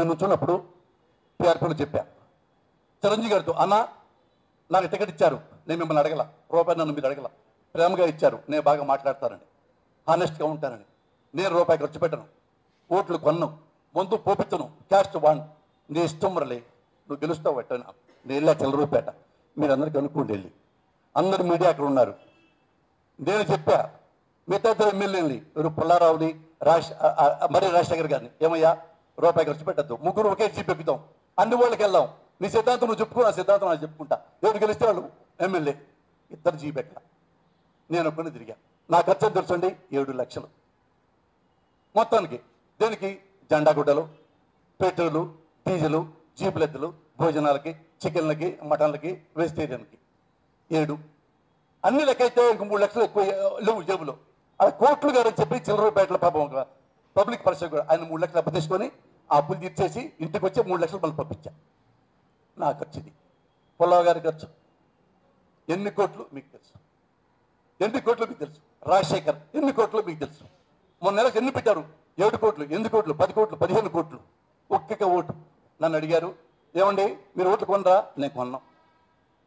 నేను నుంచున్నప్పుడు టీఆర్పీలో చెప్పా చిరంజీవి గారితో, అన్న నాకు టికెట్ ఇచ్చారు, నేను మిమ్మల్ని అడగల, రూపాయి నన్ను మీరు అడగల, ప్రేమగా ఇచ్చారు, నేను బాగా మాట్లాడతానని, హానెస్ట్గా ఉంటానని, నేను రూపాయి ఖర్చు పెట్టను, ఓట్లు కొన్ను, ముందు పోపించను, క్యాస్ట్ వాన్, నీ ఇష్టం మరలే, నువ్వు గెలుస్తావు పెట్టాను. నేను వెళ్ళా చిల్లరూపేట, మీరు అందరికీ అనుకోండి వెళ్ళి, అందరు మీడియా అక్కడ ఉన్నారు. నేను చెప్పా మిగతా ఎమ్మెల్యేని, ఎవరు పుల్లారావుని, మరి రాజశేఖర్ గారిని, ఏమయ్యా రూపాయి ఖర్చు పెట్టద్దు, ముగ్గురు ఒకే జీప్ ఎక్కుతాం, అన్ని వాళ్ళకి వెళ్దాం, నీ సిద్ధాంతం నువ్వు చెప్పుకో, నా సిద్ధాంతం నాకు చెప్పుకుంటా, ఎవరు గెలిస్తే వాళ్ళు ఎమ్మెల్యే, ఇద్దరు జీప్ ఎక్క, నేను ఒక్కడిని తిరిగా. నా ఖర్చు అని తెలుసండి 7 లక్షలు మొత్తానికి. దేనికి? జెండా గుడ్డలు, పెట్రోలు, డీజిలు, జీపులెత్తులు, భోజనాలకి, చికెన్లకి, మటన్లకి, వెజిటేరియన్కి 7. అన్ని లెక్క అయితే ఇంక 3 లక్షలు ఎక్కువ లేవు జేబులో. అది కోట్లు గారు అని చెప్పి చిల్లరపేటలో పాపం పబ్లిక్ పరిస్థితి కూడా ఆయన 3 లక్షలు అప్పు తీసుకొని ఆ అప్పులు తీర్చేసి ఇంటికి వచ్చి 3 లక్షలు మళ్ళీ పంపించా. నా ఖర్చు ఇది. పుల్లవ గారి ఖర్చు ఎన్ని కోట్లు మీకు తెలుసు, ఎన్ని కోట్లు మీకు తెలుసు. రాజశేఖర్ ఎన్ని కోట్లు మీకు తెలుసు. మొన్న నెలకు ఎన్ని పెట్టారు? 7 కోట్లు, 8 కోట్లు, 10 కోట్లు, 15 కోట్లు ఒక్కొక్క ఓటు. నన్ను అడిగారు, ఏమండి మీరు ఓట్లు కొనరా? నేను కొన్నాం.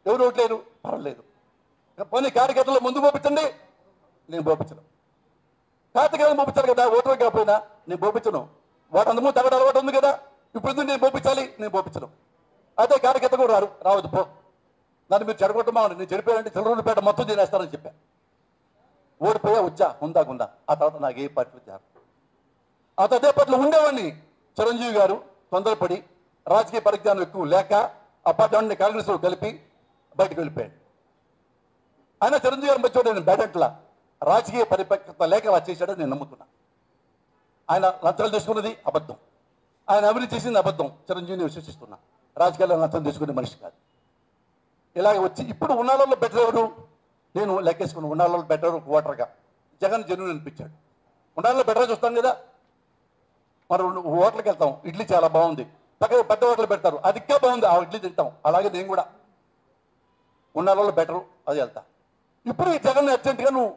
ఎవరు ఓట్లు లేరు? పర్వాలేదు, పోనీ కార్యకర్తలు ముందు పంపించండి, నేను పంపించను. కార్యకర్తలు పంపించారు కదా, ఓటర్ కాకపోయినా నేను పంపించను. వాటి అందమూ తగడ అలవాటు ఉంది కదా, ఇప్పుడు నేను పంపించాలి, నేను పంపించను. అదే కార్యకర్త కూడా రావద్దు పో, నన్ను మీరు చెడగొట్టమా, నేను చెడిపోయానంటే చిల్లరపేట మొత్తం తినేస్తానని చెప్పాను. ఓడిపోయా వచ్చా ఉందా. ఆ తర్వాత నాకు ఏ పార్టీ వచ్చారు. ఆ అదే పార్టీలో ఉండేవాడిని. చిరంజీవి గారు తొందరపడి రాజకీయ పరిజ్ఞానం ఎక్కువ లేక ఆ పార్టీ కాంగ్రెస్లో కలిపి బయటకు వెళ్ళిపోయాడు. ఆయన చిరంజీవి గారు మంచివాడు, నేను బ్యాటెంట్లా రాజకీయ పరిపక్వత లేక అలా చేశాడని నేను నమ్ముతున్నా. ఆయన లంచాలు తీసుకున్నది అబద్ధం, ఆయన అభివృద్ధి చేసింది అబద్ధం. చిరంజీవిని విశ్వసిస్తున్నా. రాజకీయాల్లో లంచం తీసుకునే మనిషి కాదు. ఇలాగ వచ్చి ఇప్పుడు ఉన్నాళ్ళలో బెటర్ ఎవరు? నేను లెక్కేసుకున్నాను. ఉన్నాళ్ళలో బెటర్ ఓటర్గా జగన్ జనులు అనిపించాడు. ఉన్నాళ్ళలో బెటర్ చూస్తాం కదా, మరి హోటల్కి వెళ్తాం, ఇడ్లీ చాలా బాగుంది, పక్కన పెద్ద హోటల్ పెడతారు, అది ఇంకా బాగుంది, ఆ ఇడ్లీ తింటాం. అలాగే నేను కూడా ఉన్నాళ్ళలో బెటరు అది వెళ్తా. ఇప్పుడు ఈ జగన్ అర్జెంట్గా నువ్వు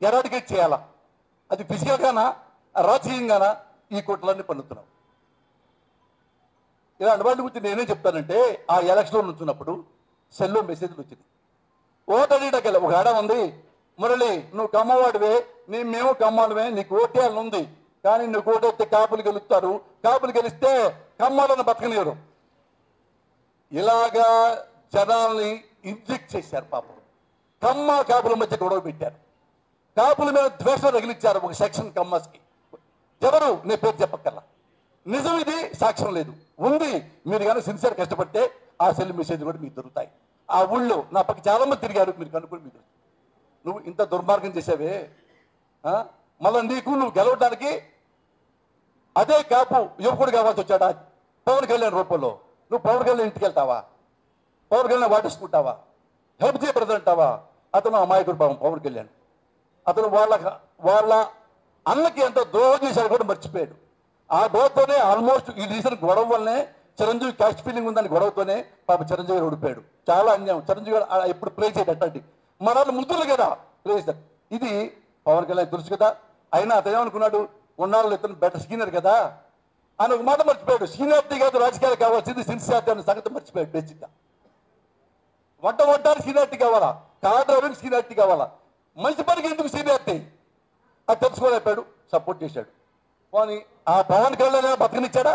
ఎరాడికేట్ చేయాలా, అది ఫిజికల్గానా రాజకీయంగానా ఈ కోట్లన్నీ పన్నుతున్నావు. ఇలాంటి వాటి గురించి నేనేం చెప్తానంటే, ఆ ఎలక్షన్లో నుంచున్నప్పుడు సెల్లో మెసేజ్లు వచ్చింది. ఓటు అడిగటకెళ్ళి ఒక ఆడ ఉంది, మురళి నువ్వు కమ్మవాడివే, మేము కమ్మాడివే, నీకు ఓటేయాలని ఉంది, కానీ నువ్వు ఓటేస్తే కాపులు గెలుస్తారు, కాపులు గెలిస్తే కమ్మాలను బతకలేరు. ఇలాగా జనాల్ని ఇంజెక్ట్ చేశారు. పాపం కమ్మ కాపుల మధ్య గొడవ పెట్టారు, కాపుల మీద ద్వేషం రగిలిచ్చారు ఒక సెక్షన్ కమ్మస్కి. ఎవరు? నేను పేరు చెప్పక్కర్లా, నిజం ఇది, సాక్ష్యం లేదు, ఉంది. మీరు కానీ సిన్సియర్ కష్టపడితే ఆ సెల్ మెసేజ్ కూడా మీకు దొరుకుతాయి. ఆ ఊళ్ళో నా పక్క చాలా మంది తిరిగారు, మీరు కనుక్కొని మీకు నువ్వు ఇంత దుర్మార్గం చేసావే, మళ్ళీ నీకు నువ్వు గెలవడానికి అదే కాపు యువకుడు కావాల్సి వచ్చాడా పవన్ కళ్యాణ్ రూపంలో? నువ్వు పవన్ కళ్యాణ్ ఇంటికి వెళ్తావా? పవన్ కళ్యాణ్ వాటేసుకుంటావా? హెల్ప్ చేయ బ్రదర్ అంటావా? అతను అమాయకుడు పాపం పవన్ కళ్యాణ్. అతను వాళ్ళ అన్నకి ఎంత ద్రోహం చేశాడు కూడా మర్చిపోయాడు. ఆ గొడవతోనే ఆల్మోస్ట్ ఈ రీజన్ గొడవ వల్లనే చిరంజీవి క్యాస్ట్ ఫీలింగ్ ఉందని గొడవతోనే పాప చిరంజీవి గారు ఓడిపోయాడు. చాలా అన్యాయం. చిరంజీవి గారు ఎప్పుడు ప్లే చేయడు అట్లాంటి, మన వాళ్ళు ముద్దులు కదా ప్లే చేస్తారు. ఇది పవన్ కళ్యాణ్ తెలుసు కదా. అయినా అతను ఏమనుకున్నాడు, ఉన్నాళ్ళు ఇతను బెటర్ సీనియర్ కదా అని ఒక మాట మర్చిపోయాడు. సీనియారిటీ కాదు రాజకీయాలు కావాల్సింది సిన్సియారిటీ అనే సంగతి మర్చిపోయాడు. బేసిక్గా వంటానికి సీనియారిటీ కావాలా, కార్ డ్రైవింగ్ సీనియారిటీ కావాలా, మంచి పనికి ఎందుకు సీనియారిటీ అది తెలుసుకోలేపాడు, సపోర్ట్ చేశాడు. కానీ ఆ పవన్ కళ్యాణ్ బతకనిచ్చాడా?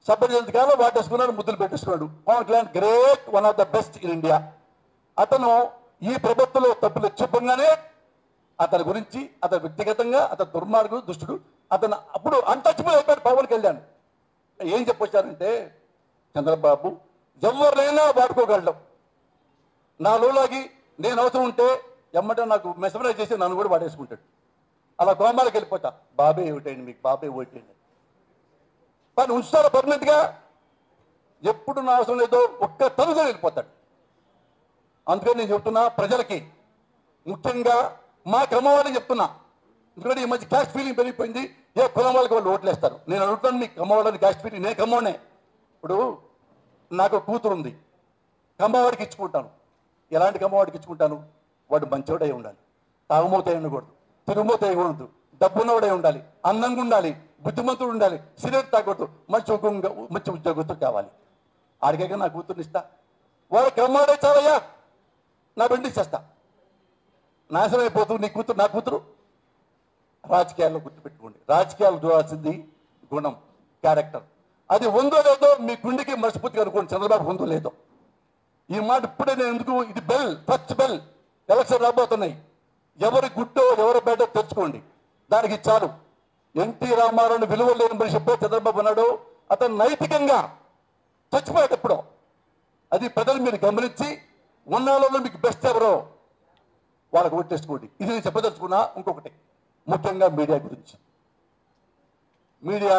సబ్బర్ కాలం వాటేసుకున్నాడు, ముద్దులు పెట్టేసుకున్నాడు. Pawan Kalyan great, one of the best in India. అతను ఈ ప్రభుత్వంలో తప్పులు చెప్పంగానే అతని గురించి, అతను వ్యక్తిగతంగా అతను దుర్మార్గుడు, దుష్టుడు, అతను అప్పుడు అన్టచబుల్ అయిపోయాడు పవన్ కళ్యాణ్. ఏం చెప్పొచ్చారంటే, చంద్రబాబు ఎవరినైనా వాడుకోగలడం, నా లోలాగి నేను అవసరం ఉంటే ఎమ్మటే నాకు మెసమరైజ్ చేసి నన్ను కూడా వాడేసుకుంటాడు. అలా కోమాలకు వెళ్ళిపోతా, బాబే ఓటేయండి మీకు, బాబే ఓటేయండి. కానీ ఉంచుతారా పర్మనెంట్గా? ఎప్పుడు నా అవసరం లేదో ఒక్క తనుగా వెళ్ళిపోతాడు. అందుకని నేను చెప్తున్నా ప్రజలకి, ముఖ్యంగా మా క్రమం వాళ్ళని చెప్తున్నా. ఎందుకంటే ఈ మధ్య క్యాస్ట్ ఫీలింగ్ పెరిగిపోయింది, ఏ కులం వాళ్ళకి వాళ్ళు ఓట్లేస్తారు. నేను అడుగుతాను మీకు కమ్మవాళ్ళని క్యాస్ట్ ఫీలింగ్, నేను కమ్మోనే. ఇప్పుడు నాకు కూతురు ఉంది, కమ్మవాడికి ఇచ్చుకుంటాను. ఎలాంటి కమ్మవాడికి ఇచ్చుకుంటాను? వాడు మంచివాడై ఉండాలి, తాగుమూత ఉండకూడదు, తిరుగుమూత వేయకూడదు, డబ్బున్నవాడే ఉండాలి, అందంగా ఉండాలి, బుద్ధిమంతుడు ఉండాలి, సిగరెట్ తాగొద్దు, మంచి ఉద్యోగస్తులు కావాలి. ఆడికాక నా కూతుర్ని ఇస్తా, వాడు క్రమాడే చాలయ్యా, నా బండి చేస్తా. నాశనం అయిపోతుంది నీ కూతురు, నా కూతురు. రాజకీయాల్లో గుర్తుపెట్టుకోండి, రాజకీయాలు చూడాల్సింది గుణం, క్యారెక్టర్. అది ఉందో లేదో మీ గుండెకి మనస్ఫూర్తిగా అనుకోండి, చంద్రబాబు ఉందో లేదో. ఈ మాట ఇప్పుడే నేను ఎందుకు, ఇది బెల్, ఫస్ట్ బెల్. ఎలక్షన్ రాబోతున్నాయి, ఎవరి గుడ్డో ఎవరి బెడ్డో తెచ్చుకోండి, దానికి చాలు. ఎన్టీ రామారావు విలువ లేని మనిషి ఎప్పుడో చంద్రబాబు అన్నాడు, అతను నైతికంగా చచ్చిపోయాడు ఎప్పుడో. అది ప్రజలు మీరు గమనించి ఉన్నాళ్ళలో మీకు బెస్ట్ ఎవరో వాళ్ళకు ఓటేసుకోండి. ఇది నేను చెప్పదలుచుకున్నా. ఇంకొకటి ముఖ్యంగా మీడియా గురించి. మీడియా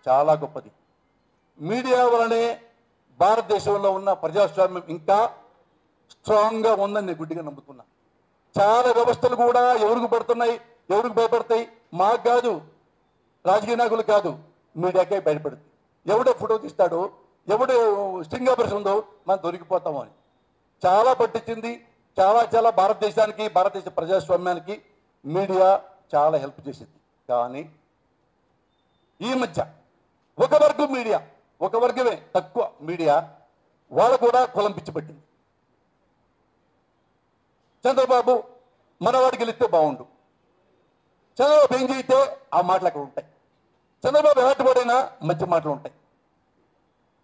చాలా గొప్పది. మీడియా వలనే భారతదేశంలో ఉన్న ప్రజాస్వామ్యం ఇంకా స్ట్రాంగ్గా ఉందని నేను గుడ్డిగా నమ్ముతున్నా. చాలా వ్యవస్థలు కూడా ఎవరికి పడుతున్నాయి, ఎవరికి భయపడతాయి, మాకు కాదు, రాజకీయ నాయకులు కాదు, మీడియాకే భయపడుతుంది. ఎవడో ఫోటో తీస్తాడో, ఎవడో స్టింగ్ ఆపరేషన్ ఉందో మనం దొరికిపోతాము అని చాలా పట్టించింది. చాలా భారతదేశానికి, భారతదేశ ప్రజాస్వామ్యానికి మీడియా చాలా హెల్ప్ చేసింది. కానీ ఈ మధ్య ఒక వర్గం మీడియా, ఒక వర్గమే తక్కువ మీడియా, వాళ్ళు కూడా కులం పిచ్చి పట్టింది. చంద్రబాబు మనవాడికి గెలిస్తే బాగుండు, చంద్రబాబు ఏం చేయితే ఆ మాటలు అక్కడ ఉంటాయి, చంద్రబాబు ఎలాంటి వాడైనా మంచి మాటలు ఉంటాయి.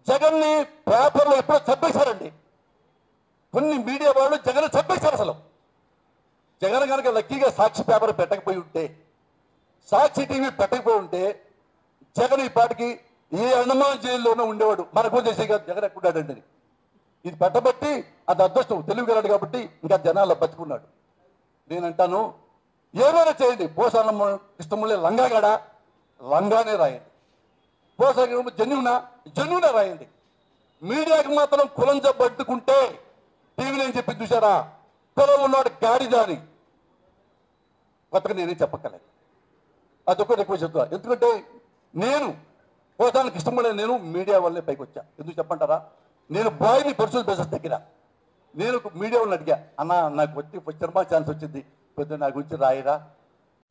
జగన్ని పేపర్లో ఎప్పుడో చంపేశారండి కొన్ని మీడియా వాళ్ళు, జగన్ చంపేశారు. అసలు జగన్ కనుక లక్కీగా సాక్షి పేపర్ పెట్టకపోయి ఉంటే, సాక్షి టీవీ పెట్టకపోయి ఉంటే, జగన్ ఈ పాటికి ఏ అండమాన్ జైల్లోనే ఉండేవాడు. మనకు చేసే కాదు, జగన్ ఎక్కుంటాడండి. ఇది పెట్టబట్టి అది అదృష్టం, తెలివిగలడు కాబట్టి ఇంకా జనాల్లో బతుకున్నాడు. నేనంటాను, ఏమైనా చేయండి, పోసానమ్మ ఇష్టములే లంగాగాడా, లంగానే రాయండి. పోసా జన్యునా రాయండి. మీడియాకి మాత్రం కులం జబ్బట్టుకుంటే టీవీలో ఏం చెప్పి చూసారా, కులం ఉన్నాడు గాడిదా అని. కొత్తగా నేనేం చెప్పక్కర్లేదు, అదొకటి ఎక్కువ చెప్తా. ఎందుకంటే నేను పోసానికి ఇష్టపడే, నేను మీడియా వల్లే పైకి వచ్చా. ఎందుకు చెప్పంటారా, నేను బాయ్ని పర్సనల్ బిజినెస్ దగ్గర నేను మీడియా వాళ్ళని అడిగా, అన్న నాకు వచ్చి సినిమా ఛాన్స్ వచ్చింది, కొద్దిగా నా గురించి రాయరా.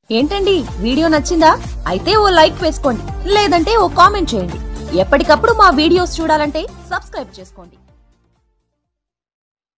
ఏంటండి వీడియో నచ్చిందా? అయితే ఓ లైక్ వేసుకోండి, లేదంటే ఓ కామెంట్ చేయండి. ఎప్పటికప్పుడు మా వీడియోస్ చూడాలంటే సబ్స్క్రైబ్ చేసుకోండి.